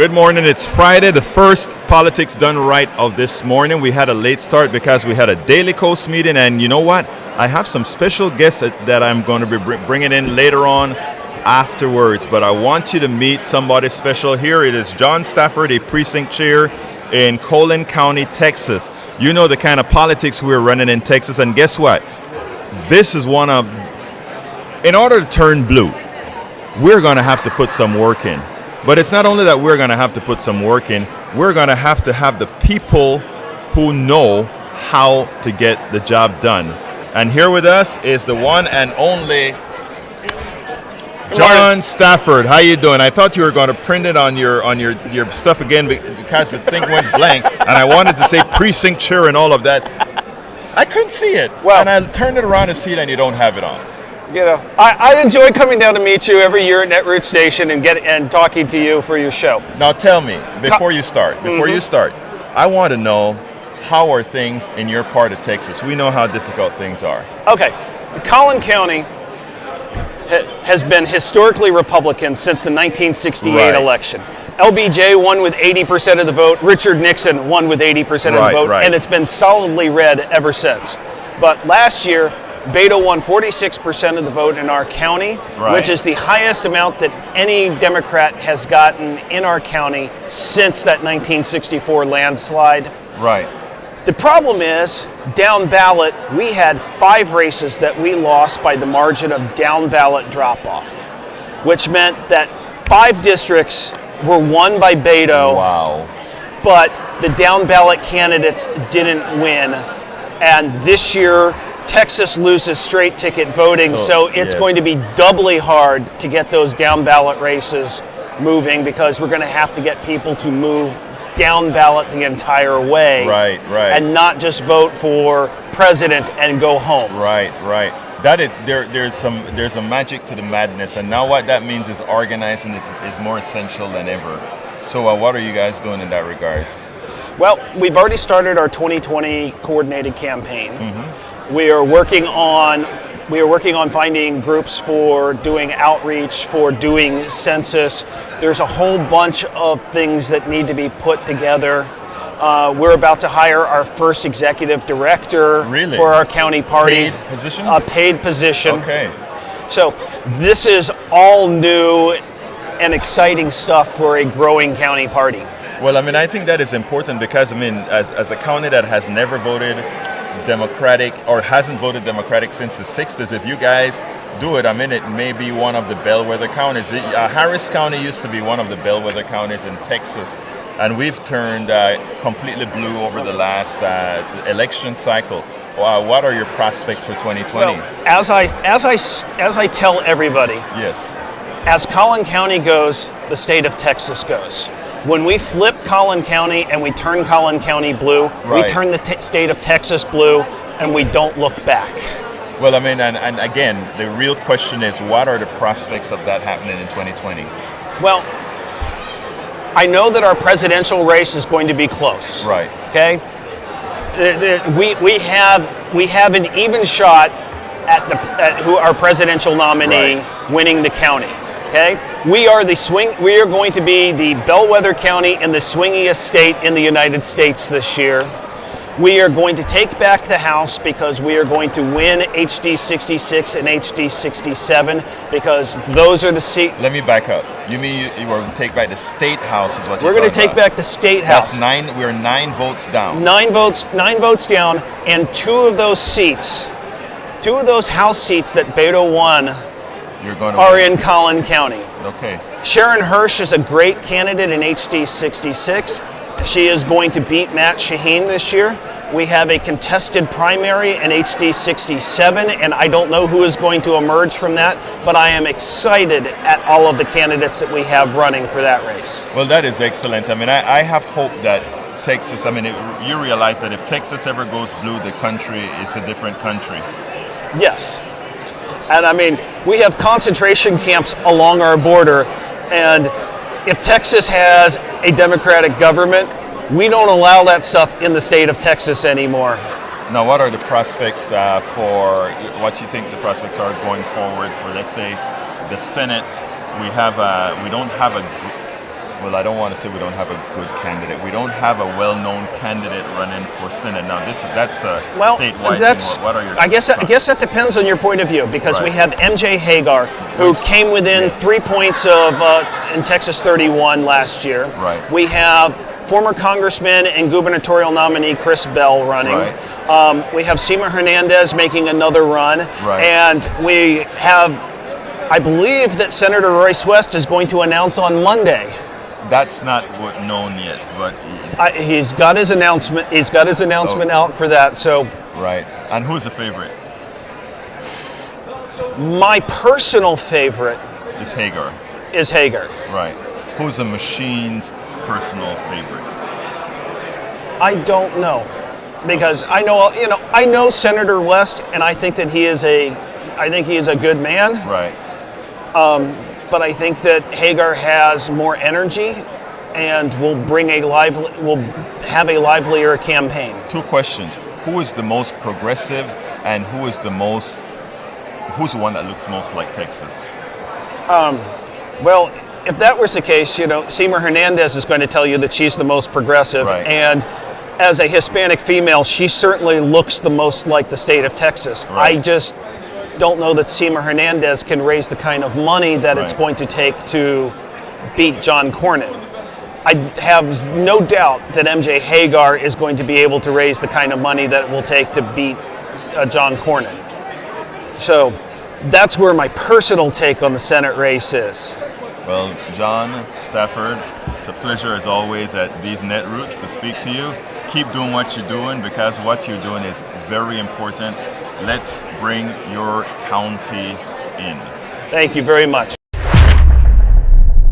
Good morning. It's Friday, the first Politics Done Right of this morning. We had a late start because we had a Daily Coast meeting, and you know what? I have some special guests that I'm going to be bringing in later on afterwards, but I want you to meet somebody special. Here it is John Stafford, a precinct chair in Collin County, Texas. You know the kind of politics we're running in Texas, and guess what? This is one of, in order to turn blue, we're going to have to put some work in. But it's not only that we're going to have to put some work in, we're going to have the people who know how to get the job done. And here with us is the one and only John Stafford. How you doing? I thought you were going to print it on your stuff again because the thing went blank, and I wanted to say precinct chair and all of that. I couldn't see it. Well, and I turned it around to see it, and you don't have it on. You know, I enjoy coming down to meet you every year at Netroots Station and talking to you for your show. Now tell me, before you start, I want to know, how are things in your part of Texas? We know how difficult things are. Okay, Collin County has been historically Republican since the 1968 election. LBJ won with 80% of the vote. Richard Nixon won with 80% of the vote, and it's been solidly red ever since. But last year, Beto won 46% of the vote in our county, which is the highest amount that any Democrat has gotten in our county since that 1964 landslide. Right. The problem is, down ballot, we had 5 races that we lost by the margin of down ballot drop-off, which meant that 5 districts were won by Beto. Wow. But the down ballot candidates didn't win. And this year, Texas loses straight ticket voting, so it's going to be doubly hard to get those down ballot races moving, because we're going to have to get people to move down ballot the entire way. Right. And not just vote for president and go home. Right. That is, there's a magic to the madness, and now what that means is organizing is more essential than ever. So what are you guys doing in that regards? Well, we've already started our 2020 coordinated campaign. We are working on finding groups for doing outreach, for doing census. There's a whole bunch of things that need to be put together. We're about to hire our first executive director for our county parties. Paid position? A paid position. Okay. So this is all new and exciting stuff for a growing county party. Well, I mean, I think that is important because, I mean, as a county that has never voted Democratic or hasn't voted Democratic since the 60s, if you guys do it, I mean, it may be one of the bellwether counties. Harris County used to be one of the bellwether counties in Texas, and we've turned completely blue over the last election cycle. What are your prospects for 2020? Well, as I tell everybody, yes, as Collin County goes, the state of Texas goes. When we flip Collin County and we turn Collin County blue, we turn the state of Texas blue, and we don't look back. Well, I mean, and again, the real question is, what are the prospects of that happening in 2020? Well, I know that our presidential race is going to be close. Right. Okay. We have an even shot at who our presidential nominee winning the county. Okay, we are going to be the bellwether county and the swingiest state in the United States this year. We are going to take back the House because we are going to win HD 66 and HD 67, because those are the seats. Let me back up. You mean you are going to take back the state House? Is what we're going to take back the state House? That's 9. We're 9 votes down. 9 votes down, and 2 of those House seats that Beto won are in Collin County. Okay. Sharon Hirsch is a great candidate in HD 66. She is going to beat Matt Shaheen this year. We have a contested primary in HD 67, and I don't know who is going to emerge from that, but I am excited at all of the candidates that we have running for that race. Well, that is excellent. I mean, I have hope that Texas, I mean, you realize that if Texas ever goes blue, the country is a different country. Yes. And I mean, we have concentration camps along our border, and if Texas has a Democratic government, we don't allow that stuff in the state of Texas anymore. Now, what are the prospects for what you think the prospects are going forward for, let's say, the Senate? We don't have Well, I don't want to say we don't have a good candidate. We don't have a well-known candidate running for Senate. Now, that's a statewide thing. What are your I guess that depends on your point of view, because we have MJ Hagar, who came within 3 points of in Texas 31 last year. Right. We have former Congressman and gubernatorial nominee Chris Bell running. Right. We have Seema Hernandez making another run. Right. And we have, I believe that Senator Royce West is going to announce on Monday. That's not known yet, but he's got his announcement. He's got his announcement out for that. So. Right. And who's the favorite? My personal favorite is Hagar. Right. Who's the machine's personal favorite? I don't know, because I know Senator West, and I think that he is a good man. Right. But I think that Hagar has more energy, and will have a livelier campaign. 2 questions: who is the most progressive, and who's the one that looks most like Texas? Well, if that was the case, Seema Hernandez is going to tell you that she's the most progressive, and as a Hispanic female, she certainly looks the most like the state of Texas. Right. I just don't know that Seema Hernandez can raise the kind of money that it's going to take to beat John Cornyn. I have no doubt that MJ Hagar is going to be able to raise the kind of money that it will take to beat John Cornyn. So that's where my personal take on the Senate race is. Well, John Stafford, it's a pleasure as always at these Netroots to speak to you. Keep doing what you're doing, because what you're doing is very important. Let's bring your county in. Thank you very much.